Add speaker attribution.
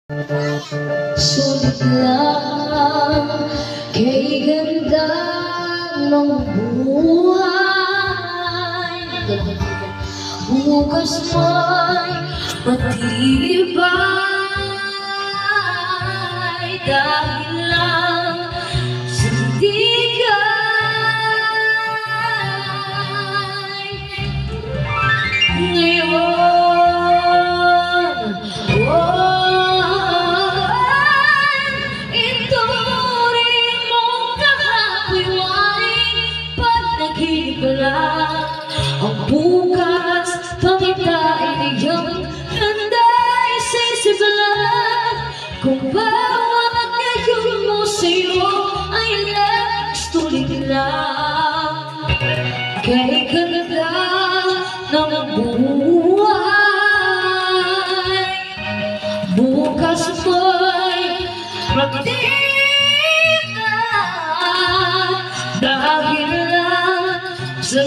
Speaker 1: Sulit lang kay ganda ng buhay. Bukas mo'y matibay dahil lang sa tigay. Ngayon, ituring mo kakapiwai pag naginip lang ang bukas. Pangitain iyong handay sa isip lang kung bawat ngayon mo sa'yo ay nagstulit lang kay ganda ng buhay. Bukas mo'y magtinda dahil lang sa